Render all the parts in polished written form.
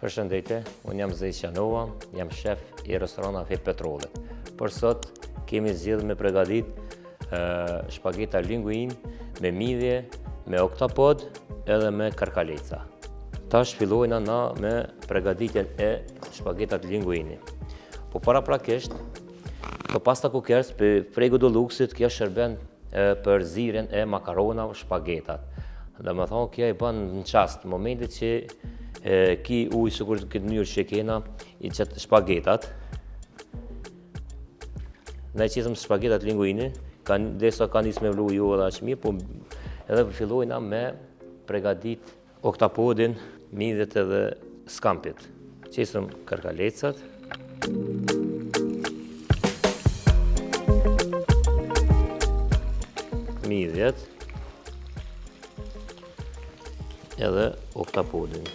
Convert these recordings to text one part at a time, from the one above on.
Përshëndetje, unë jam Zej Qanova, jam shef i restoranave Petrollet. Për sot kemi zgjedhur me përgatit shpageta linguine me midhje, me oktapod edhe me karkaleca. Tash fillojna na me përgatitjen e shpagetat linguine. Po paraprakisht, të pasta kukers për Frego do Luxit kjo shërben për zirjen e makarona shpagetat. Dhe me thonë, kjo i bën në qast, momentit që ki ujë sikur këtë mënyrë që kena i qëtë shpagetat. Ne qesëm shpagetat linguine, desa ka njës me vlu ju edhe aq mirë, po edhe fillojna me përgatit oktapodin, midhet edhe skampit. Qesëm karkalecat. Midhet. Edhe oktapodin.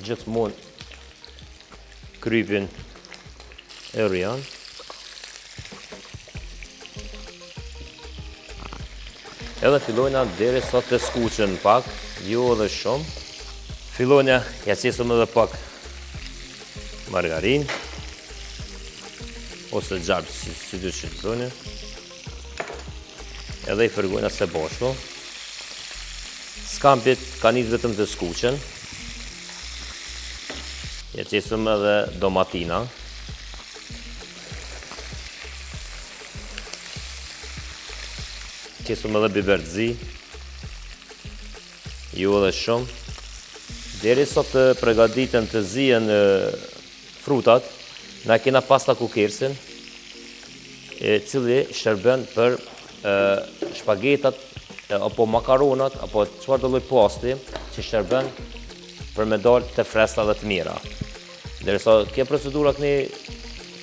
Gjithmonë krypin e rrjan. Edhe fillojna deri sa të skuqen pak, jo edhe shumë. Fillojna ja qesëm edhe pak margarin ose gjarp si dy shqiptoni. Edhe i fërgojna së bashku. Skampit ka njës vetëm të skuqen. Ja qesëm edhe domatina. Qesëm edhe biberzi. Jo edhe shumë. Deri sa të përgatiten të zihen frutat, na kena pasta kukersin, e cili shërben për shpagetat apo makaronat apo çfarë do lloj pasti që shërben për me dalë të freskëta dhe të mira. Derisa kjo procedura këni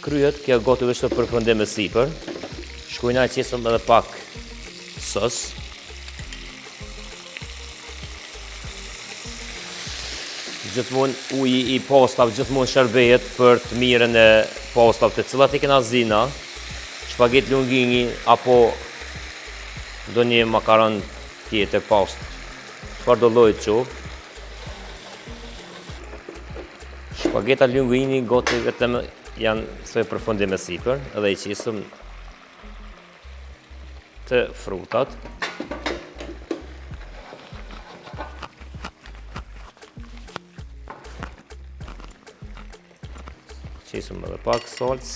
kryhet, kjo gati veç të përfundim me sipër. Shkojna e qesëm edhe pak sos. Gjithmonë uji i pastave gjithmonë shërbehet për të mirën e pastave të cilat i kena zina, shpaget linguini apo ndonjë makaron tjetër past. Çfarë do lloji qoftë. Shpageta linguini gati vetëm janë së përfundim me sipër, edhe i qesëm të frutat. Qesëm edhe pak salcë.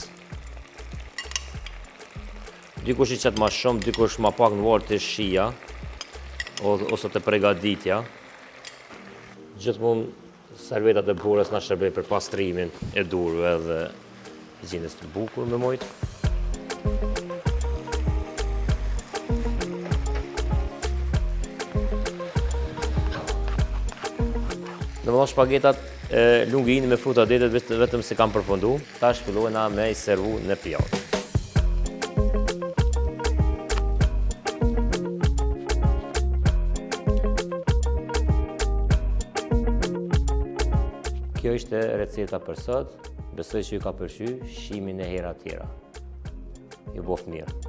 Dikush i qëtë ma shumë, dikush ma pak në varë të shia, ose të përgatitja. Gjithmonë servetat e burës na shërbej për pastrimin e durve dhe higjienës të bukur me mojt. Domethënë shpagetat linguine me fruta detet vetëm se kam përfundu, tash fillojna me i servu në pjatë. Kjo ishte receta për sot, besoj që ju ka pëlqyer, shimin e hera tjera. Ju boft mirë.